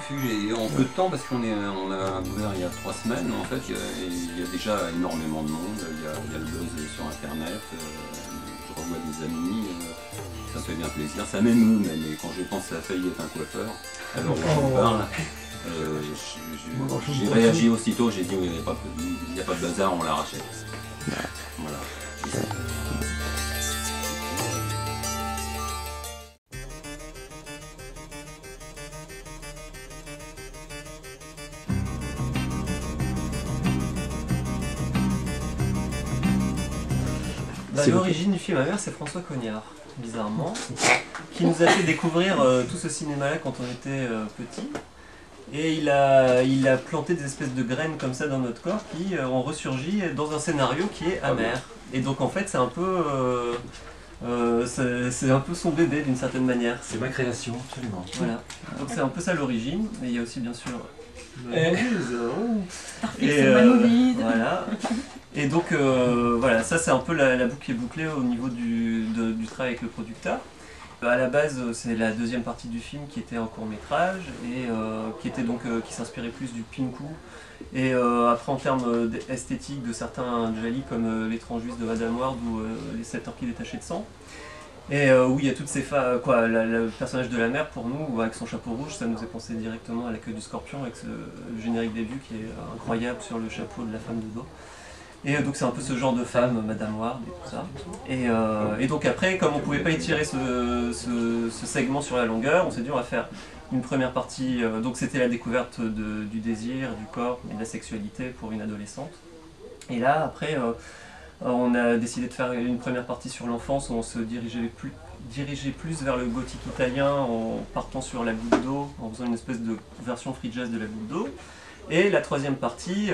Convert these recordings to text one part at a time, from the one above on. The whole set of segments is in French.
refuge et en peu de temps, parce qu'on a ouvert il y a 3 semaines, en fait, il y a déjà énormément de monde, il y a le buzz sur internet, je revois des amis, ça fait bien plaisir, ça m'émeut même, et quand je pense à Faye est un coiffeur, alors on parle, j'ai réagi aussitôt, j'ai dit il n'y a pas de bazar, on la rachète. Voilà. L'origine du film à mère, c'est François Cognard, bizarrement, qui nous a fait découvrir tout ce cinéma-là quand on était petit. Et il a planté des espèces de graines comme ça dans notre corps qui ont ressurgi dans un scénario qui est amer. Et donc en fait c'est un peu son bébé d'une certaine manière. C'est ma création, absolument. Voilà. Donc c'est un peu ça l'origine, mais il y a aussi bien sûr voilà. Et donc voilà, ça c'est un peu la boucle qui est bouclée au niveau du travail avec le producteur. À la base, c'est la deuxième partie du film qui était en court-métrage et qui s'inspirait plus du Pinku. Et après, en termes esthétiques de certains Djali comme L'étrange juif de Madame Ward ou Les 7 orchies détachées de sang. Et où il y a toutes ces femmes, le personnage de la mère pour nous, avec son chapeau rouge, ça nous est pensé directement à La queue du scorpion avec le générique début qui est incroyable sur le chapeau de la femme de dos. Et donc c'est un peu ce genre de femme, Madame Ward et tout ça. Et donc après, comme on ne pouvait pas étirer ce segment sur la longueur, on s'est dit on va faire une première partie, donc c'était la découverte du désir, du corps et de la sexualité pour une adolescente. Et là après, on a décidé de faire une première partie sur l'enfance où on se dirigeait plus vers le gothique italien en partant sur la goutte d'eau, en faisant une espèce de version free jazz de la goutte d'eau. Et la troisième partie,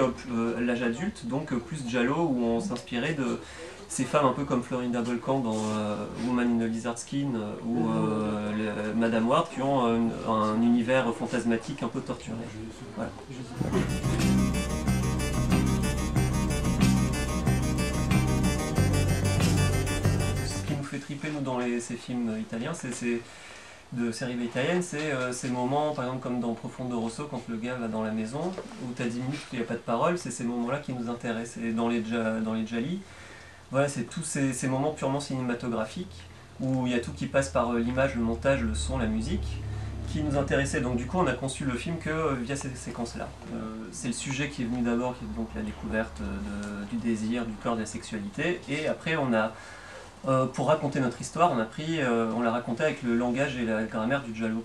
l'âge adulte, donc plus giallo, où on s'inspirait de ces femmes un peu comme Florinda Volcan dans Woman in a Lizard Skin ou Madame Ward, qui ont un univers fantasmatique un peu torturé. Voilà. Ce qui nous fait triper nous dans ces films italiens, de séries italiennes, c'est ces moments, par exemple comme dans Profondo Rosso, quand le gars va dans la maison, où tu as 10 minutes où il n'y a pas de parole, c'est ces moments-là qui nous intéressent. Et dans les Djali, voilà, c'est tous ces moments purement cinématographiques, où il y a tout qui passe par l'image, le montage, le son, la musique, qui nous intéressait. Donc du coup, on a conçu le film que via ces séquences-là. C'est le sujet qui est venu d'abord, qui est donc la découverte du désir, du corps, de la sexualité, et après on a... pour raconter notre histoire, on l'a raconté avec le langage et la grammaire du giallo.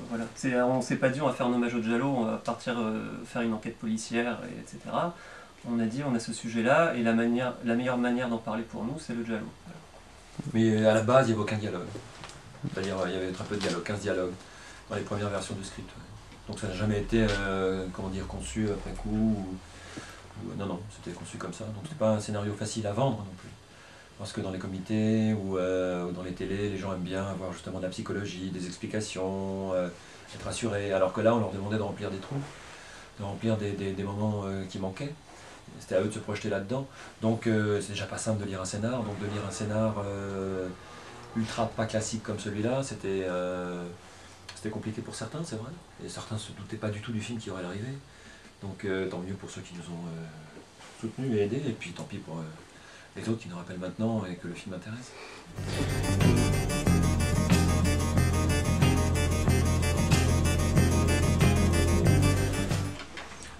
Voilà. On ne s'est pas dit on va faire un hommage au giallo, on va partir faire une enquête policière, etc. On a dit on a ce sujet-là et la meilleure manière d'en parler pour nous, c'est le giallo. Voilà. Mais à la base, il n'y avait aucun dialogue. C'est-à-dire il y avait très peu de dialogue, 15 dialogues dans les premières versions du script. Donc ça n'a jamais été conçu après coup. Non, c'était conçu comme ça. Donc c'est pas un scénario facile à vendre non plus. Parce que dans les comités ou dans les télés, les gens aiment bien avoir justement de la psychologie, des explications, être rassurés. Alors que là, on leur demandait de remplir des trous, de remplir des moments qui manquaient. C'était à eux de se projeter là-dedans. Donc c'est déjà pas simple de lire un scénar. Donc de lire un scénar ultra pas classique comme celui-là, c'était compliqué pour certains, c'est vrai. Et certains ne se doutaient pas du tout du film qui aurait arrivé. Donc tant mieux pour ceux qui nous ont soutenus et aidés. Et puis tant pis pour... les autres qui nous rappellent maintenant et que le film intéresse.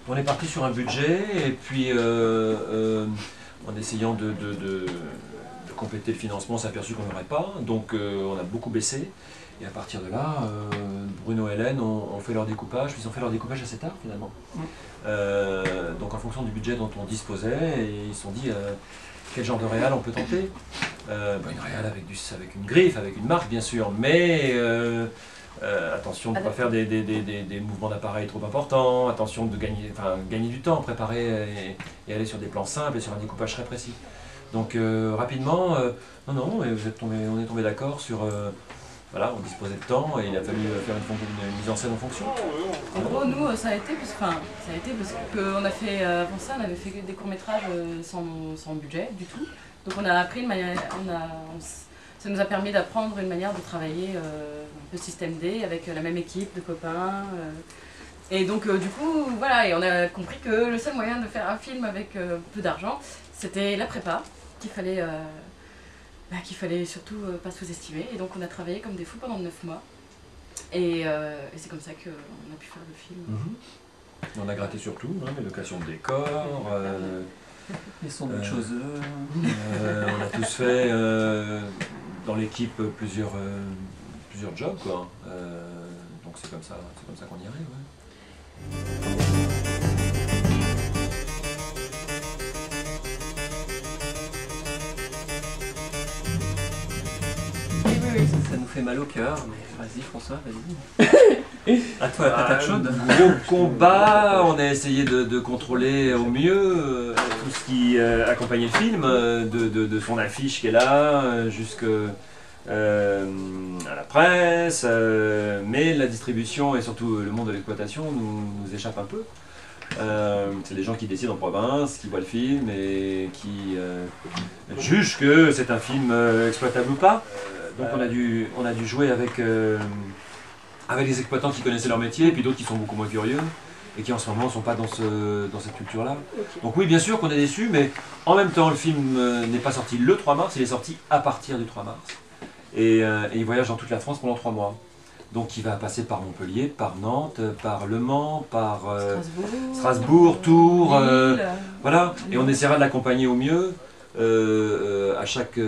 On est parti sur un budget et puis en essayant de compléter le financement, on s'est aperçu qu'on n'aurait pas, donc on a beaucoup baissé. Et à partir de là, Bruno et Hélène ont fait leur découpage, puis ils ont fait leur découpage assez tard finalement. Donc en fonction du budget dont on disposait, et ils se sont dit quel genre de réal on peut tenter. Une réal avec une griffe, avec une marque bien sûr, mais attention de ne pas faire des mouvements d'appareil trop importants, attention de gagner du temps, préparer et aller sur des plans simples et sur un découpage très précis. Donc rapidement, on est tombé d'accord sur... voilà, on disposait de temps et il a fallu faire une mise en scène en fonction. En gros, nous, ça a été parce qu'on a fait, avant ça, on avait fait des courts-métrages sans budget du tout. Donc on a appris une manière, ça nous a permis d'apprendre une manière de travailler un peu système D avec la même équipe de copains. Et donc du coup, voilà, et on a compris que le seul moyen de faire un film avec peu d'argent, c'était la prépa, qu'il fallait surtout pas sous-estimer. Et donc on a travaillé comme des fous pendant 9 mois. Et c'est comme ça qu'on a pu faire le film. On a gratté sur tout, hein, les locations de décors, Les sons de choses. on a tous fait dans l'équipe plusieurs jobs, quoi. Donc c'est comme ça qu'on y arrive. Ouais. Ça nous fait mal au cœur, mais vas-y François, vas-y. À toi la patate chaude. Gros combat, on a essayé de contrôler au mieux tout ce qui accompagnait le film, de son affiche qui est là, jusqu'à la presse, mais la distribution et surtout le monde de l'exploitation nous échappe un peu. C'est des gens qui décident en province, qui voient le film et qui jugent que c'est un film exploitable ou pas. Donc on a dû jouer avec des exploitants qui connaissaient leur métier et puis d'autres qui sont beaucoup moins curieux et qui en ce moment ne sont pas dans cette culture-là. Okay. Donc oui, bien sûr qu'on est déçus, mais en même temps le film n'est pas sorti le 3 mars, il est sorti à partir du 3 mars. Et il voyage dans toute la France pendant 3 mois. Donc il va passer par Montpellier, par Nantes, par Le Mans, par Strasbourg, Tours, voilà. Et on essaiera de l'accompagner au mieux à chaque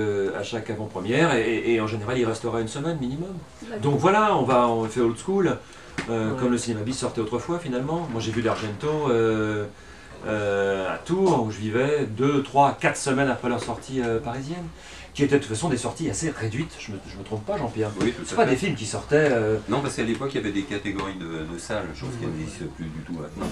avant-première et en général il restera une semaine minimum. Donc voilà, on fait old school, comme le cinéma bis sortait autrefois finalement. Moi j'ai vu l'Argento à Tours où je vivais 2, 3, 4 semaines après leur sortie parisienne. Qui étaient de toute façon des sorties assez réduites, je me trompe pas Jean-Pierre? Oui, c'est pas des films qui sortaient... Non, parce qu'à l'époque il y avait des catégories de salles, chose qui n'existe plus du tout maintenant.